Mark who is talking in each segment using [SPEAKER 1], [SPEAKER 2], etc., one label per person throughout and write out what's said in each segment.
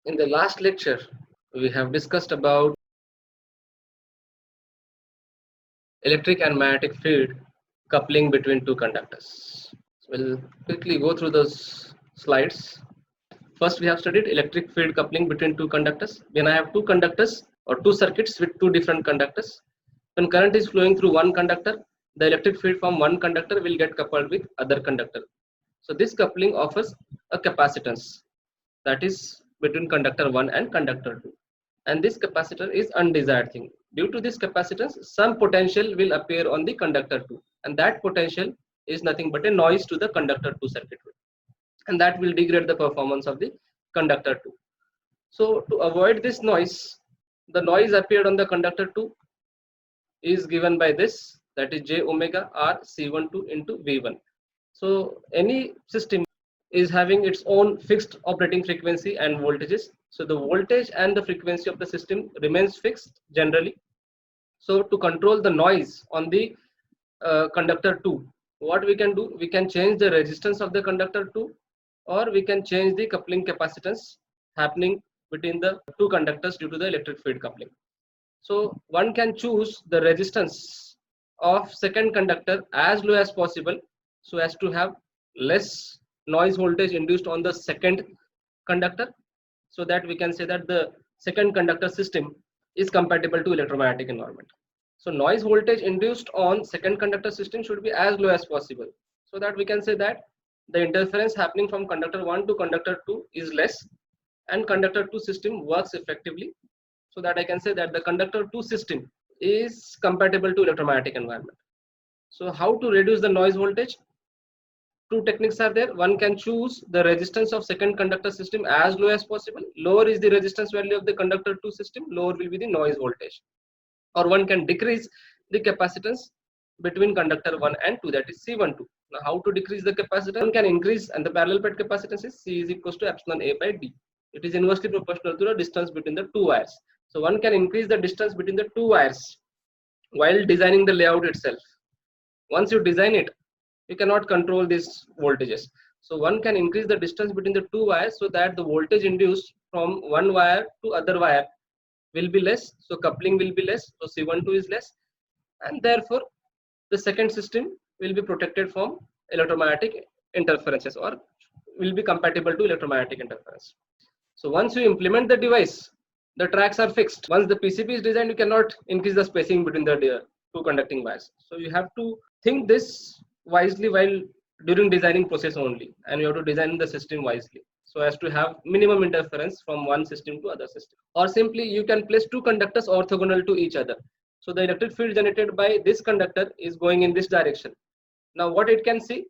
[SPEAKER 1] In the last lecture, we have discussed about electric and magnetic field coupling between two conductors. So we'll quickly go through those slides. First, we have studied electric field coupling between two conductors. When I have two conductors or two circuits with two different conductors, when current is flowing through one conductor, the electric field from one conductor will get coupled with other conductor. So this coupling offers a capacitance, that is between conductor 1 and conductor 2, and this capacitor is undesired thing. Due to this capacitance, some potential will appear on the conductor 2, and that potential is nothing but a noise to the conductor 2 circuit, and that will degrade the performance of the conductor 2. So to avoid this noise, the noise appeared on the conductor 2 is given by this, that is j omega r C12 into V1. So any system is having its own fixed operating frequency and voltages. So the voltage and the frequency of the system remains fixed generally. So to control the noise on the conductor 2, what we can do, we can change the resistance of the conductor 2, or we can change the coupling capacitance happening between the two conductors due to the electric field coupling. So one can choose the resistance of second conductor as low as possible, so as to have less noise voltage induced on the second conductor, so that we can say that the second conductor system is compatible to electromagnetic environment. So noise voltage induced on second conductor system should be as low as possible, so that we can say that the interference happening from conductor 1 to conductor 2 is less, and conductor 2 system works effectively, so that I can say that the conductor 2 system is compatible to electromagnetic environment. So how to reduce the noise voltage? Two techniques are there. One can choose the resistance of second conductor system as low as possible. Lower is the resistance value of the conductor 2 system, lower will be the noise voltage. Or one can decrease the capacitance between conductor 1 and 2, that is C12. Now how to decrease the capacitance? One can increase, and the parallel plate capacitance is C is equals to epsilon A by D. It is inversely proportional to the distance between the two wires. So one can increase the distance between the two wires while designing the layout itself. Once you design it, you cannot control these voltages. So one can increase the distance between the two wires so that the voltage induced from one wire to other wire will be less. So coupling will be less. So C12 is less, and therefore the second system will be protected from electromagnetic interferences, or will be compatible to electromagnetic interference. So once you implement the device, the tracks are fixed. Once the PCB is designed, you cannot increase the spacing between the two conducting wires. So you have to think this wisely while during designing process only, and you have to design the system wisely so as to have minimum interference from one system to other system. Or simply you can place two conductors orthogonal to each other. So the electric field generated by this conductor is going in this direction. Now what it can see?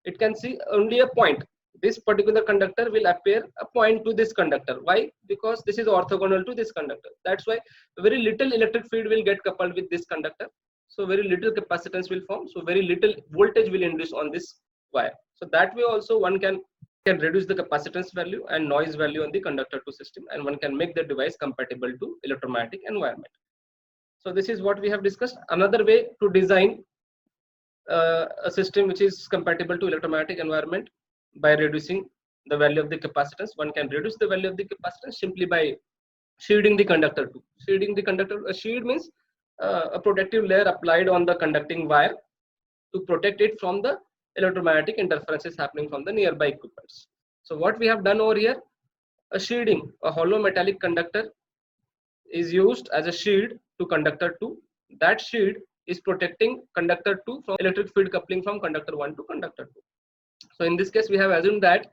[SPEAKER 1] It can see only a point. This particular conductor will appear a point to this conductor. Why? Because this is orthogonal to this conductor. That's why very little electric field will get coupled with this conductor. So very little capacitance will form. So very little voltage will induce on this wire. So that way also one can reduce the capacitance value and noise value on the conductor 2 system, and one can make the device compatible to electromagnetic environment. So this is what we have discussed. Another way to design a system which is compatible to electromagnetic environment by reducing the value of the capacitance. One can reduce the value of the capacitance simply by shielding the conductor 2. Shielding the conductor, a shield means a protective layer applied on the conducting wire to protect it from the electromagnetic interferences happening from the nearby equipments. So what we have done over here, a shielding, a hollow metallic conductor is used as a shield to conductor 2. That shield is protecting conductor 2 from electric field coupling from conductor 1 to conductor 2. So in this case, we have assumed that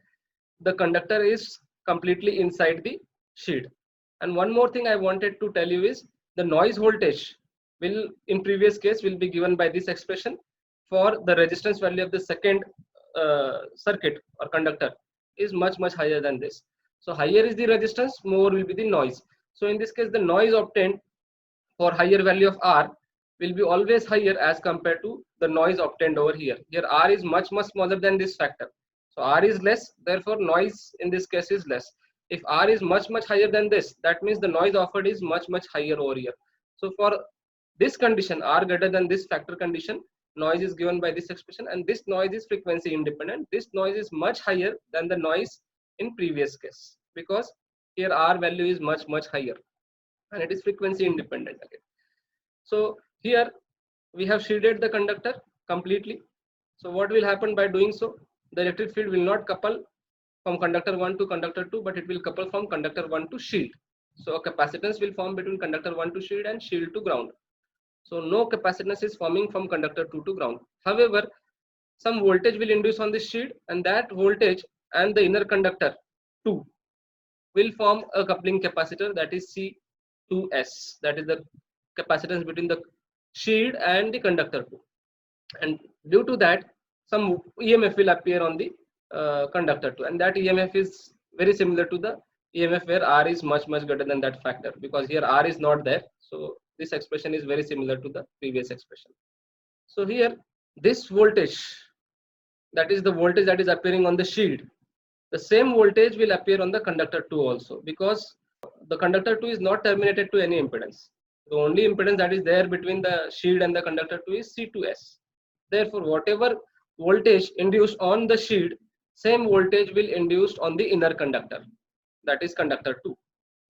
[SPEAKER 1] the conductor is completely inside the shield. And one more thing I wanted to tell you is the noise voltage will, in previous case, will be given by this expression for the resistance value of the second circuit or conductor is much higher than this. So higher is the resistance, more will be the noise. So in this case, the noise obtained for higher value of R will be always higher as compared to the noise obtained over here. Here R is much smaller than this factor. So R is less, therefore noise in this case is less. If R is much higher than this, that means the noise offered is much higher over here. So for this condition, R greater than this factor condition, noise is given by this expression, and this noise is frequency independent. This noise is much higher than the noise in previous case, because Here R value is much higher, and it is frequency independent again. So here we have shielded the conductor completely. So what will happen by doing so? The electric field will not couple from conductor 1 to conductor 2, but it will couple from conductor 1 to shield. So a capacitance will form between conductor 1 to shield and shield to ground. So no capacitance is forming from conductor 2 to ground. However, some voltage will induce on this shield, and that voltage and the inner conductor 2 will form a coupling capacitor, that is C2S. That is the capacitance between the shield and the conductor 2. And due to that, some EMF will appear on the conductor 2, and that EMF is very similar to the EMF where R is much greater than that factor, because here R is not there. So this expression is very similar to the previous expression. So here this voltage, that is the voltage that is appearing on the shield, the same voltage will appear on the conductor 2 also, because the conductor 2 is not terminated to any impedance. The only impedance that is there between the shield and the conductor 2 is C2S. Therefore, whatever voltage induced on the shield, same voltage will induced on the inner conductor, that is conductor 2,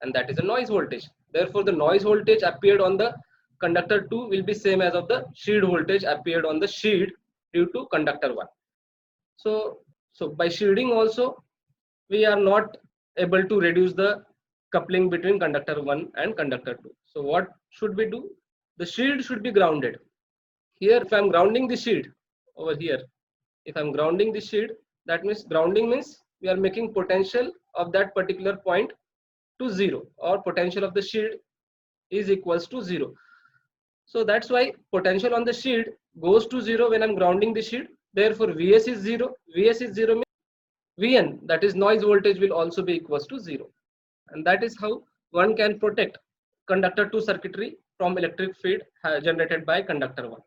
[SPEAKER 1] and that is a noise voltage. Therefore, the noise voltage appeared on the conductor 2 will be same as of the shield voltage appeared on the shield due to conductor 1. So by shielding also, we are not able to reduce the coupling between conductor 1 and conductor 2. So what should we do? The shield should be grounded. Here, if I am grounding the shield over here, if I am grounding the shield, that means grounding means we are making potential of that particular point to 0, or potential of the shield is equals to 0. So that's why potential on the shield goes to 0 when I'm grounding the shield. Therefore, Vs is 0. Vs is 0 means Vn, that is noise voltage, will also be equals to 0. And that is how one can protect conductor 2 circuitry from electric field generated by conductor 1.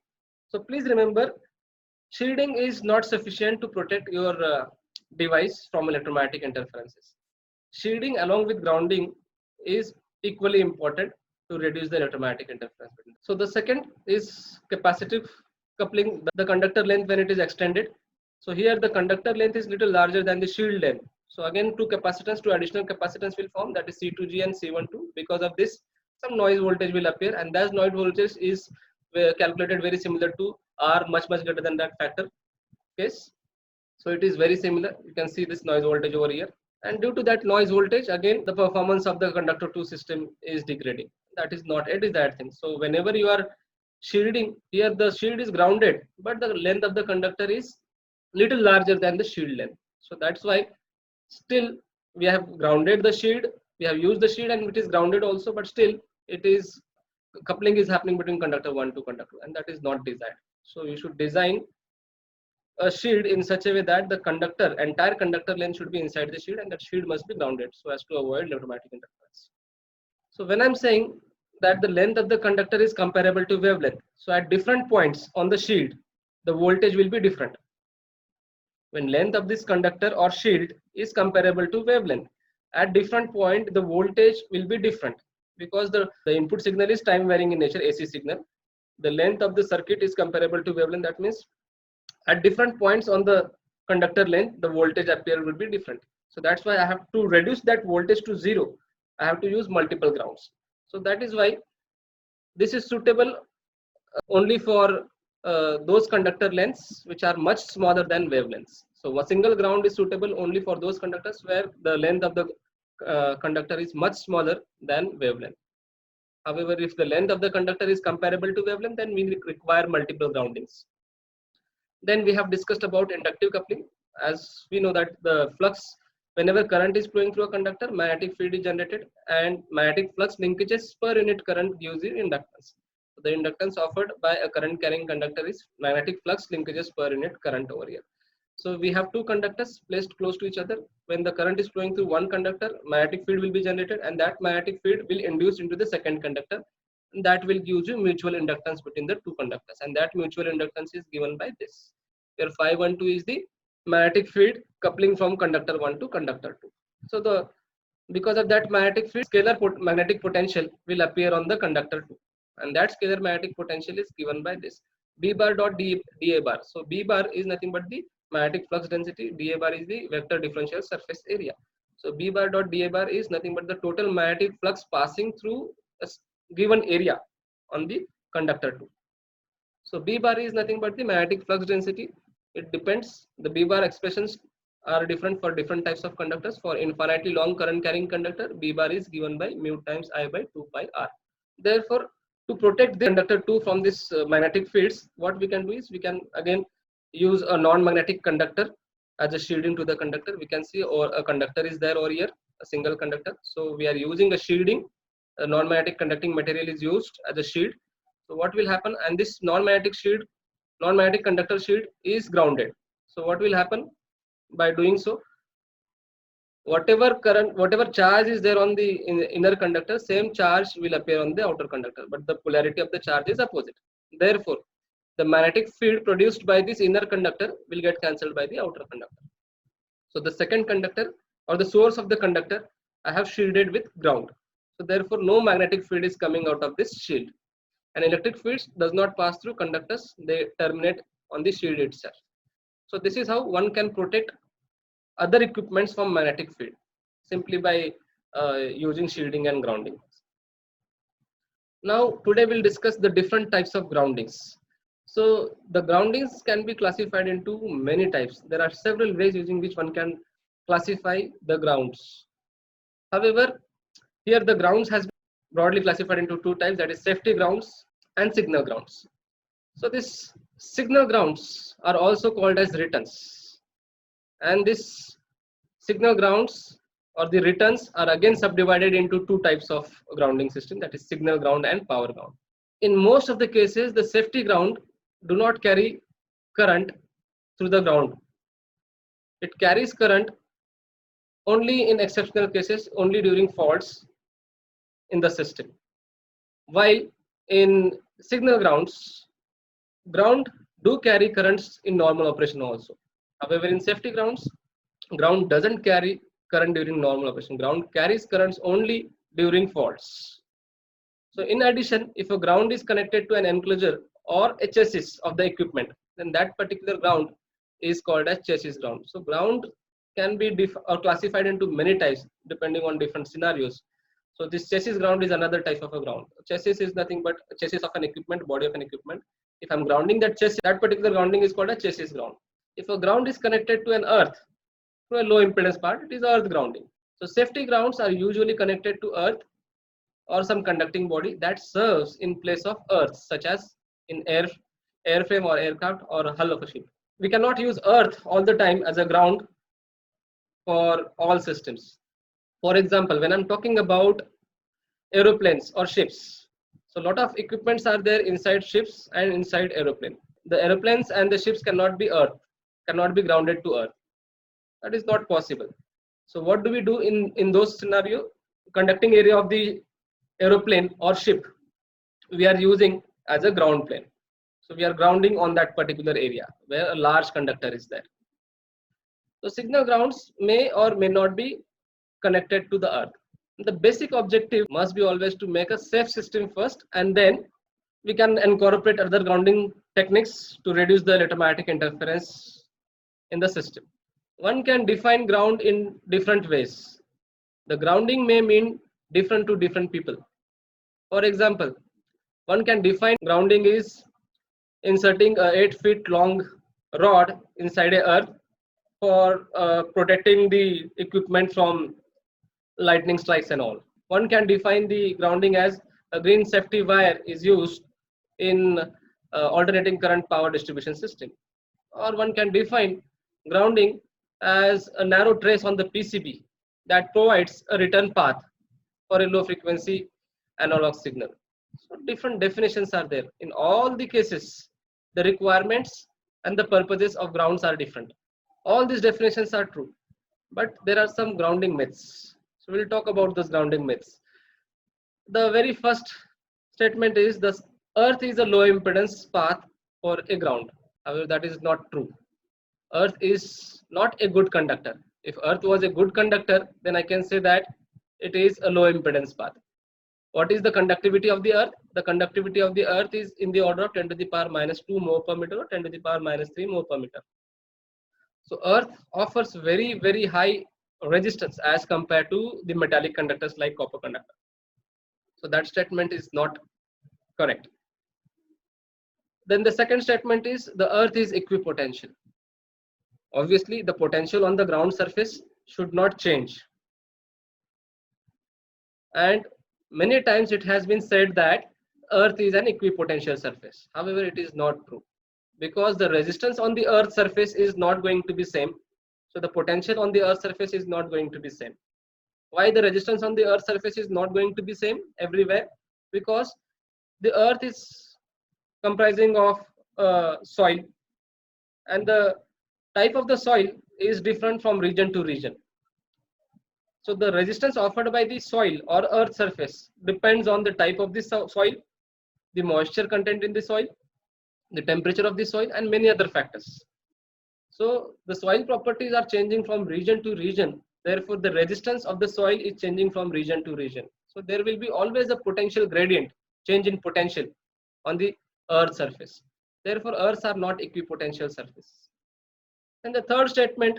[SPEAKER 1] So please remember, shielding is not sufficient to protect your device from electromagnetic interferences. Shielding along with grounding is equally important to reduce the electromagnetic interference. So the second is capacitive coupling, the conductor length when it is extended. So here the conductor length is little larger than the shield length. So again, two additional capacitance will form, that is C2G and C12. Because of this, some noise voltage will appear, and that noise voltage is calculated very similar to R, much greater than that factor case. So it is very similar. You can see this noise voltage over here. And due to that noise voltage, again, the performance of the conductor 2 system is degrading. That is not a desired thing. So whenever you are shielding, here the shield is grounded, but the length of the conductor is little larger than the shield length. So that's why still we have grounded the shield, we have used the shield and it is grounded also, but still it is coupling is happening between conductor 1 to conductor, and that is not desired. So you should design a shield in such a way that the entire conductor length should be inside the shield, and that shield must be grounded so as to avoid electromagnetic interference. So when I'm saying that the length of the conductor is comparable to wavelength, so at different points on the shield, the voltage will be different. When length of this conductor or shield is comparable to wavelength, at different point the voltage will be different, because the input signal is time varying in nature, AC signal. The length of the circuit is comparable to wavelength. That means at different points on the conductor length, the voltage appear will be different. So that's why I have to reduce that voltage to 0. I have to use multiple grounds. So that is why this is suitable only for those conductor lengths which are much smaller than wavelengths. So a single ground is suitable only for those conductors where the length of the conductor is much smaller than wavelength. However, if the length of the conductor is comparable to wavelength, then we require multiple groundings. Then we have discussed about inductive coupling. As we know that the flux, whenever current is flowing through a conductor, magnetic field is generated, and magnetic flux linkages per unit current gives you inductance. So the inductance offered by a current carrying conductor is magnetic flux linkages per unit current over here. So we have two conductors placed close to each other. When the current is flowing through one conductor, magnetic field will be generated, and that magnetic field will induce into the second conductor, and that will give you mutual inductance between the two conductors, and that mutual inductance is given by this. Here phi12 is the magnetic field coupling from conductor 1 to conductor 2. So because of that magnetic field, scalar magnetic potential will appear on the conductor 2, and that scalar magnetic potential is given by this B bar dot dA bar. So B bar is nothing but the magnetic flux density, dA bar is the vector differential surface area. So B bar dot dA bar is nothing but the total magnetic flux passing through a given area on the conductor 2. So B bar is nothing but the magnetic flux density. It depends. The B bar expressions are different for different types of conductors. For infinitely long current carrying conductor, B bar is given by mu times I by 2 pi r. Therefore, to protect the conductor 2 from this magnetic fields, what we can do is we can again use a non-magnetic conductor as a shielding to the conductor. We can see or a conductor is there over here, a single conductor. So we are using a shielding. A non-magnetic conducting material is used as a shield. So what will happen? And this non-magnetic shield, non-magnetic conductor shield is grounded. So what will happen by doing so? Whatever current, whatever charge is there on the inner conductor, same charge will appear on the outer conductor, but the polarity of the charge is opposite. Therefore, the magnetic field produced by this inner conductor will get cancelled by the outer conductor. So the second conductor or the source of the conductor I have shielded with ground. So therefore, no magnetic field is coming out of this shield. And electric fields does not pass through conductors, they terminate on the shield itself. So this is how one can protect other equipments from magnetic field simply by using shielding and grounding. Now today we'll discuss the different types of groundings. So the groundings can be classified into many types. There are several ways using which one can classify the grounds. However, here the grounds has been broadly classified into two types, that is safety grounds and signal grounds. So these signal grounds are also called as returns, and this signal grounds or the returns are again subdivided into two types of grounding system, that is signal ground and power ground. In most of the cases, the safety ground do not carry current through the ground. It carries current only in exceptional cases, only during faults in the system. While in signal grounds, ground do carry currents in normal operation also. However, in safety grounds, ground doesn't carry current during normal operation. Ground carries currents only during faults. So in addition, if a ground is connected to an enclosure or a chassis of the equipment, then that particular ground is called as chassis ground. So ground can be classified into many types depending on different scenarios. So this chassis ground is another type of a ground. Chassis is nothing but a chassis of an equipment, body of an equipment. If I'm grounding that chassis, that particular grounding is called a chassis ground. If a ground is connected to an earth, to a low impedance part, it is earth grounding. So safety grounds are usually connected to earth or some conducting body that serves in place of earth, such as in airframe or aircraft or a hull of a ship. We cannot use earth all the time as a ground for all systems. For example, when I'm talking about aeroplanes or ships, so a lot of equipments are there inside ships and inside aeroplane. The aeroplanes and the ships cannot be earth, cannot be grounded to earth. That is not possible. So what do we do in those scenario? Conducting area of the aeroplane or ship, we are using as a ground plane. So we are grounding on that particular area where a large conductor is there. So signal grounds may or may not be connected to the earth. The basic objective must be always to make a safe system first, and then we can incorporate other grounding techniques to reduce the electromagnetic interference in the system. One can define ground in different ways. The grounding may mean different to different people. For example, one can define grounding is inserting a 8 feet long rod inside a earth for protecting the equipment from lightning strikes and all. One can define the grounding as a green safety wire is used in alternating current power distribution system. Or one can define grounding as a narrow trace on the PCB that provides a return path for a low frequency analog signal. So different definitions are there. In all the cases, the requirements and the purposes of grounds are different. All these definitions are true, but there are some grounding myths. So we'll talk about those grounding myths. The very first statement is the earth is a low impedance path for a ground. However, that is not true. Earth is not a good conductor. If earth was a good conductor, then I can say that it is a low impedance path. What is the conductivity of the earth? The conductivity of the earth is in the order of 10 to the power minus 2 mho per meter or 10 to the power minus 3 mho per meter. So earth offers very, very high resistance as compared to the metallic conductors like copper conductor. So that statement is not correct. Then the second statement is the earth is equipotential. Obviously the potential on the ground surface should not change, and many times it has been said that earth is an equipotential surface. However, it is not true, because the resistance on the earth surface is not going to be same, so the potential on the earth surface is not going to be same. Why the resistance on the earth surface is not going to be same everywhere? Because the earth is comprising of soil, and the type of the soil is different from region to region. So the resistance offered by the soil or earth surface depends on the type of the soil, the moisture content in the soil, the temperature of the soil, and many other factors. So the soil properties are changing from region to region. Therefore, the resistance of the soil is changing from region to region. So there will be always a potential gradient, change in potential on the earth surface. Therefore, earths are not equipotential surface. And the third statement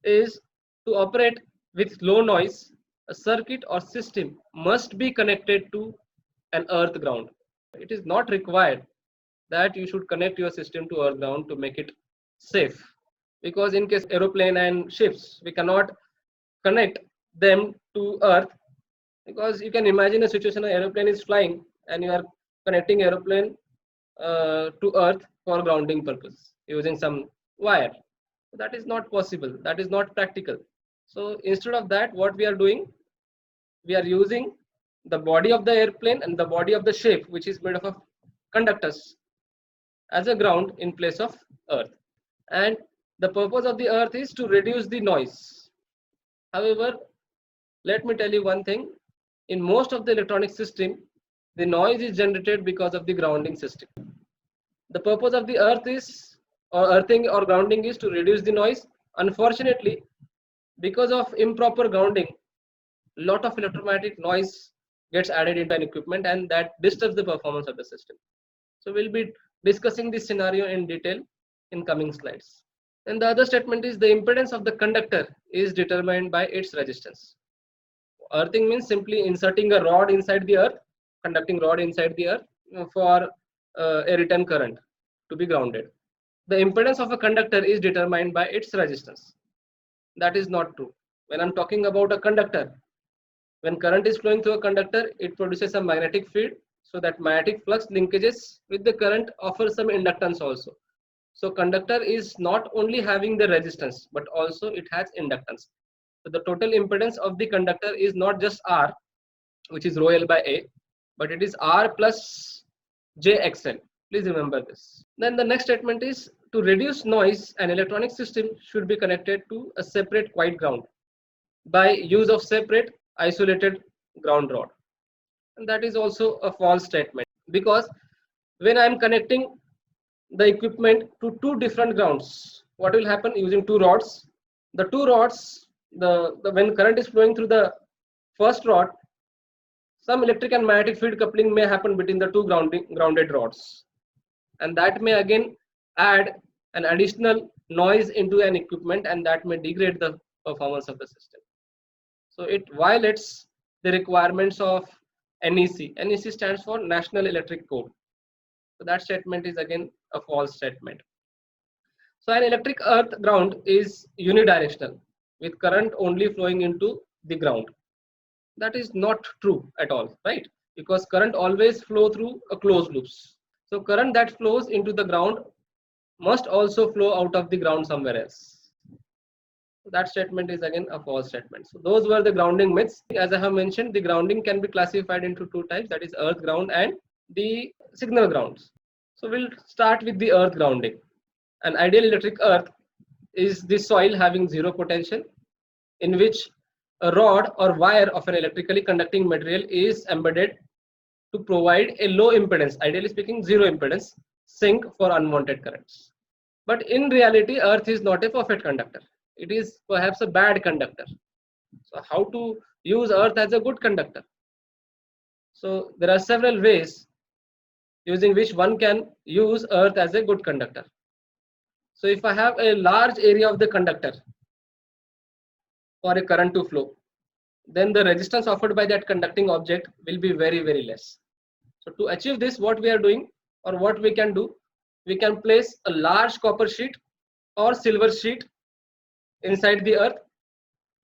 [SPEAKER 1] is, to operate with low noise, a circuit or system must be connected to an earth ground. It is not required that you should connect your system to earth ground to make it safe, because in case aeroplane and ships, we cannot connect them to earth, because you can imagine a situation: an aeroplane is flying and you are connecting aeroplane to earth for grounding purpose using some wire. That is not possible, that is not practical. So instead of that, what we are doing, we are using the body of the airplane and the body of the ship, which is made up of conductors, as a ground in place of earth. And the purpose of the earth is to reduce the noise. However, let me tell you one thing: in most of the electronic system, the noise is generated because of the grounding system. The purpose of the earth is, or earthing or grounding, is to reduce the noise. Unfortunately, because of improper grounding, lot of electromagnetic noise gets added into an equipment, and that disturbs the performance of the system. So we'll be discussing this scenario in detail in coming slides. And the other statement is, the impedance of the conductor is determined by its resistance. Earthing means simply inserting a rod inside the earth, conducting rod inside the earth for a return current to be grounded. The impedance of a conductor is determined by its resistance. That is not true. When I'm talking about a conductor, when current is flowing through a conductor, it produces a magnetic field. So that magnetic flux linkages with the current offers some inductance also. So conductor is not only having the resistance, but also it has inductance. So the total impedance of the conductor is not just R, which is rho L by A, but it is R plus JXL. Please remember this. Then the next statement is, to reduce noise, an electronic system should be connected to a separate quiet ground by use of separate isolated ground rod. And that is also a false statement, because when I am connecting the equipment to two different grounds, what will happen? Using two rods, the two rods, when current is flowing through the first rod, some electric and magnetic field coupling may happen between the two grounded rods, and that may again add an additional noise into an equipment, and that may degrade the performance of the system. So it violates the requirements of NEC. NEC stands for National Electric Code. So that statement is again a false statement. So an electric earth ground is unidirectional, with current only flowing into the ground. That is not true at all, right? Because current always flow through a closed loops. So current that flows into the ground must also flow out of the ground somewhere else. So that statement is again a false statement. So those were the grounding myths. As I have mentioned, the grounding can be classified into two types, that is earth ground and the signal grounds. So we'll start with the earth grounding. An ideal electric earth is the soil having zero potential, in which a rod or wire of an electrically conducting material is embedded to provide a low impedance, ideally speaking zero impedance, sink for unwanted currents. But in reality, earth is not a perfect conductor. It is perhaps a bad conductor. So how to use earth as a good conductor? So there are several ways using which one can use earth as a good conductor. So if I have a large area of the conductor, for a current to flow, then the resistance offered by that conducting object will be very, very less. So to achieve this, what we are doing, or what we can do, we can place a large copper sheet or silver sheet inside the earth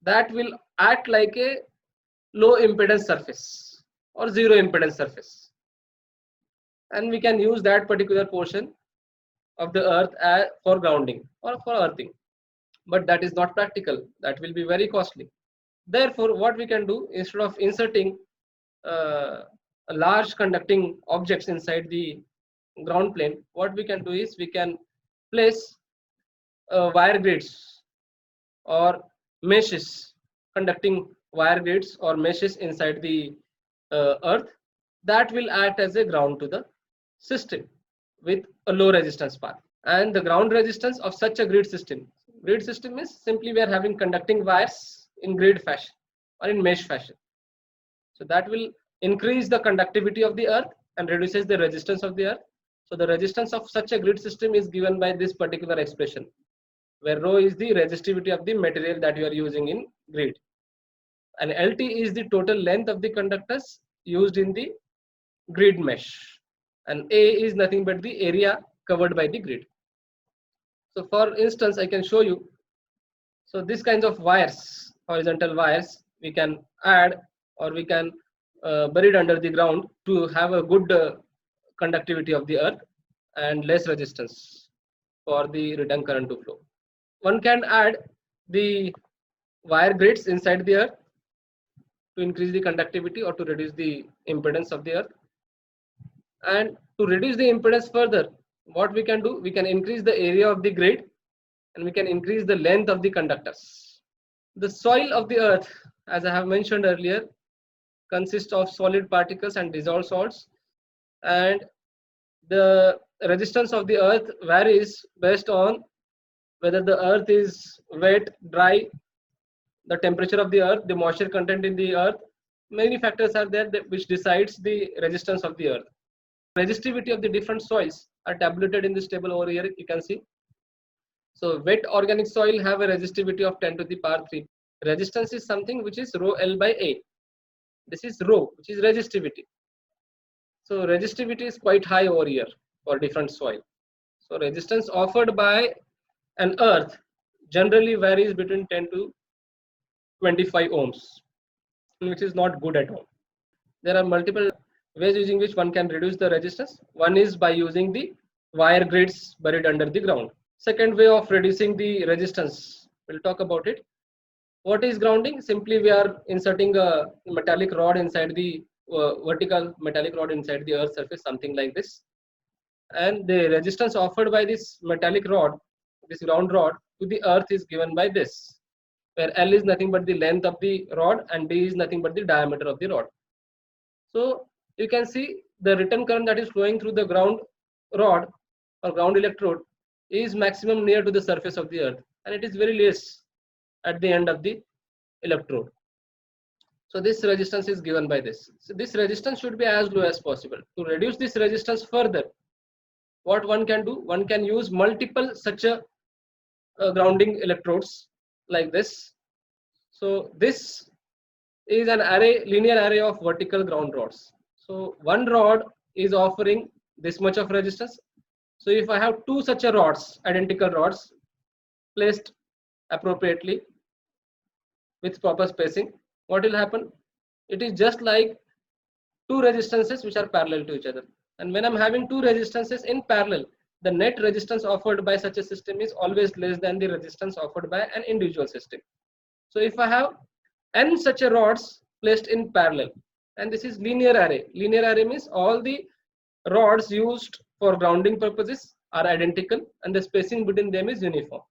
[SPEAKER 1] that will act like a low impedance surface or zero impedance surface, and we can use that particular portion of the earth for grounding or for earthing. But that is not practical, that will be very costly. Therefore, what we can do, instead of inserting a large conducting objects inside the ground plane, what we can do is we can place wire grids or meshes, conducting wire grids or meshes inside the earth that will act as a ground to the system with a low resistance path. And the ground resistance of such a grid system is simply we are having conducting wires in grid fashion or in mesh fashion. So that will increase the conductivity of the earth and reduces the resistance of the earth. So the resistance of such a grid system is given by this particular expression, where rho is the resistivity of the material that you are using in grid, and LT is the total length of the conductors used in the grid mesh, and A is nothing but the area covered by the grid. So for instance, I can show you. So these kinds of wires, horizontal wires, we can add or we can bury it under the ground to have a good conductivity of the earth and less resistance for the return current to flow. One can add the wire grids inside the earth to increase the conductivity or to reduce the impedance of the earth. And to reduce the impedance further, what we can do, we can increase the area of the grid and we can increase the length of the conductors. The soil of the earth, as I have mentioned earlier, consists of solid particles and dissolved salts, and the resistance of the earth varies based on whether the earth is wet, dry, the temperature of the earth, the moisture content in the earth. Many factors are there which decides the resistance of the earth. Resistivity of the different soils are tabulated in this table over here, you can see. So wet organic soil have a resistivity of 10 to the power 3. Resistance is something which is rho L by A. This is rho, which is resistivity. So resistivity is quite high over here for different soil. So resistance offered by an earth generally varies between 10 to 25 ohms, which is not good at all. There are multiple ways using which one can reduce the resistance. One is by using the wire grids buried under the ground. Second way of reducing the resistance, we'll talk about it. What is grounding? Simply we are inserting a metallic rod inside the vertical metallic rod inside the earth surface, something like this. And the resistance offered by this metallic rod, this ground rod, to the earth is given by this, where L is nothing but the length of the rod and D is nothing but the diameter of the rod. So you can see the return current that is flowing through the ground rod or ground electrode is maximum near to the surface of the earth, and it is very less at the end of the electrode. So this resistance is given by this. So this resistance should be as low as possible. To reduce this resistance further, what one can do, one can use multiple such a grounding electrodes like this. So this is an array, linear array of vertical ground rods. So one rod is offering this much of resistance. So if I have two such a rods, identical rods placed appropriately with proper spacing, what will happen? It is just like two resistances which are parallel to each other. And when I'm having two resistances in parallel, the net resistance offered by such a system is always less than the resistance offered by an individual system. So if I have n such a rods placed in parallel, and this is linear array. Linear array means all the rods used for grounding purposes are identical and the spacing between them is uniform.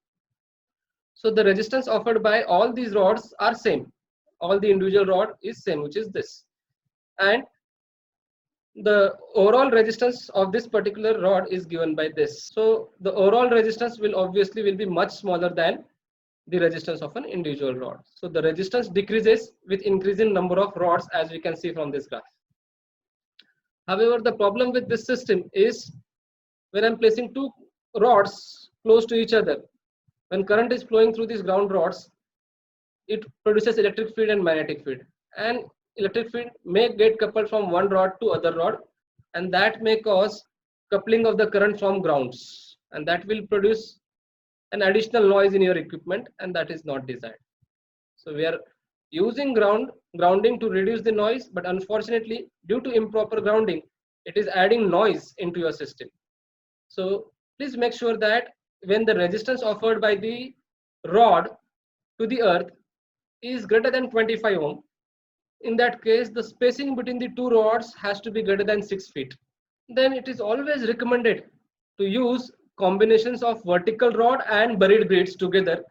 [SPEAKER 1] So the resistance offered by all these rods are same. All the individual rod is same, which is this. And the overall resistance of this particular rod is given by this. So the overall resistance will obviously be much smaller than the resistance of an individual rod. So the resistance decreases with increasing number of rods, as we can see from this graph. However, the problem with this system is when I'm placing two rods close to each other, when current is flowing through these ground rods, it produces electric field and magnetic field, and electric field may get coupled from one rod to other rod, and that may cause coupling of the current from grounds, and that will produce an additional noise in your equipment, and that is not desired. So we are using grounding to reduce the noise, but unfortunately due to improper grounding it is adding noise into your system. So please make sure that when the resistance offered by the rod to the earth is greater than 25 ohm, in that case the spacing between the two rods has to be greater than 6 feet. Then it is always recommended to use combinations of vertical rod and buried beads together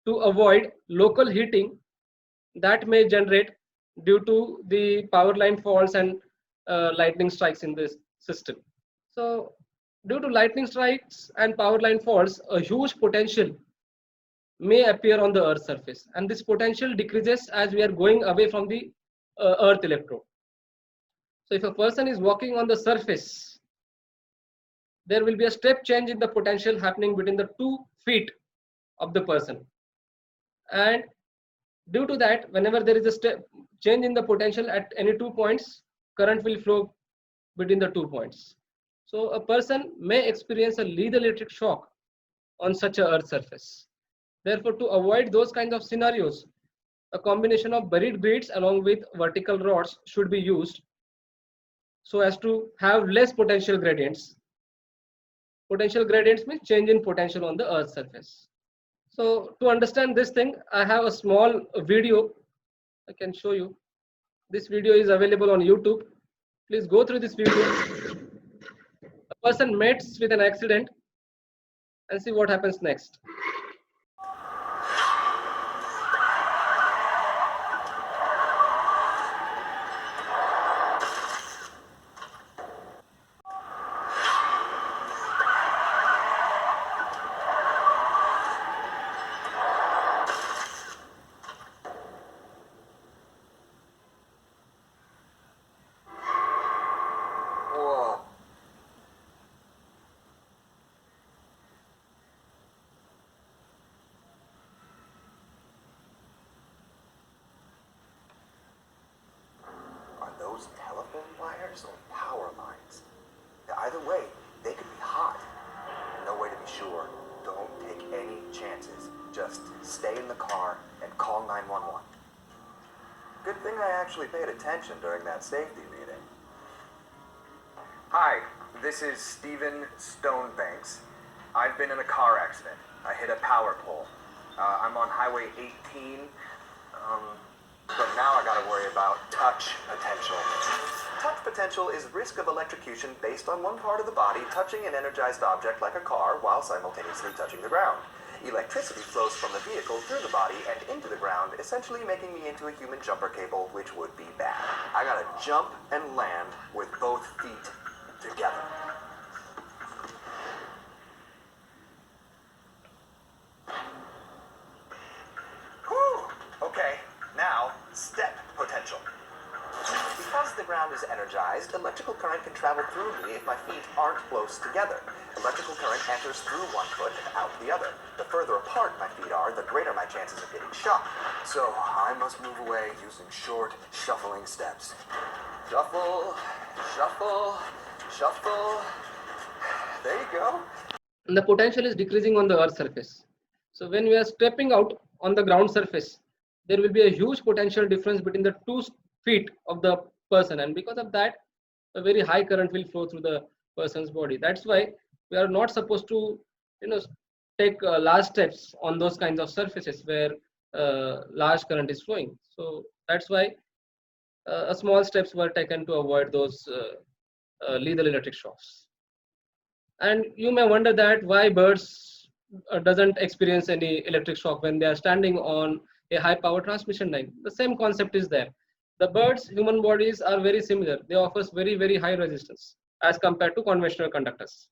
[SPEAKER 1] to avoid local heating that may generate due to the power line faults and lightning strikes in this system. So due to lightning strikes and power line faults, a huge potential may appear on the earth's surface, and this potential decreases as we are going away from the earth electrode. So if a person is walking on the surface, there will be a step change in the potential happening between the 2 feet of the person, and due to that, whenever there is a step change in the potential at any 2 points, current will flow between the 2 points. So a person may experience a lethal electric shock on such a earth surface. Therefore, to avoid those kinds of scenarios, a combination of buried beads along with vertical rods should be used so as to have less potential gradients. Potential gradients means change in potential on the earth surface. So to understand this thing, I have a small video I can show you. This video is available on YouTube. Please go through this video. A person meets with an accident and see what happens next.
[SPEAKER 2] Whoa. Are those telephone wires or power lines? Either way, they could be hot. No way to be sure. Don't take any chances. Just stay in the car and call 911. Good thing I actually paid attention during that safety meeting. Hi, this is Stephen Stonebanks. I've been in a car accident. I hit a power pole. I'm on Highway 18, but now I gotta worry about touch potential. Touch potential is risk of electrocution based on one part of the body touching an energized object like a car while simultaneously touching the ground. Electricity flows from the vehicle through the body and into the ground, essentially making me into a human jumper cable, which would be bad. I gotta jump and land with both feet together. Whew. Okay, now step potential. Because the ground is energized, electrical current can travel through me if my feet aren't close together. Electrical current enters through one foot and out the other. The further apart my feet are, the greater my chances of getting shocked. So I must move away using short, shuffling steps. Shuffle, shuffle, shuffle. There you go.
[SPEAKER 1] And the potential is decreasing on the earth surface. So when we are stepping out on the ground surface, there will be a huge potential difference between the 2 feet of the person, and because of that, a very high current will flow through the person's body. That's why we are not supposed to, take large steps on those kinds of surfaces where large current is flowing. So that's why small steps were taken to avoid those lethal electric shocks. And you may wonder that why birds doesn't experience any electric shock when they are standing on a high power transmission line. The same concept is there. The birds' human bodies are very similar. They offer very, very high resistance as compared to conventional conductors,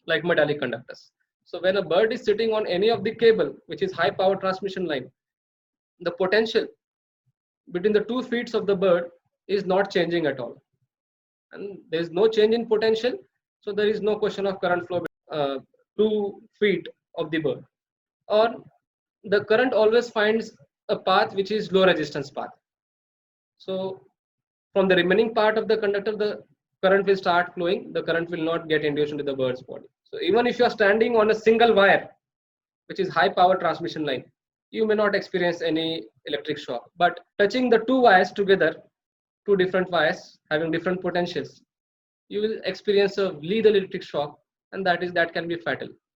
[SPEAKER 1] like metallic conductors. So when a bird is sitting on any of the cable, which is high power transmission line, the potential between the 2 feet of the bird is not changing at all. And there is no change in potential, so there is no question of current flow 2 feet of the bird. Or the current always finds a path which is low resistance path. So from the remaining part of the conductor, the current will start flowing. The current will not get induced into the bird's body. So even if you are standing on a single wire, which is high power transmission line, you may not experience any electric shock. But touching the two wires together, two different wires having different potentials, you will experience a lethal electric shock, and that can be fatal.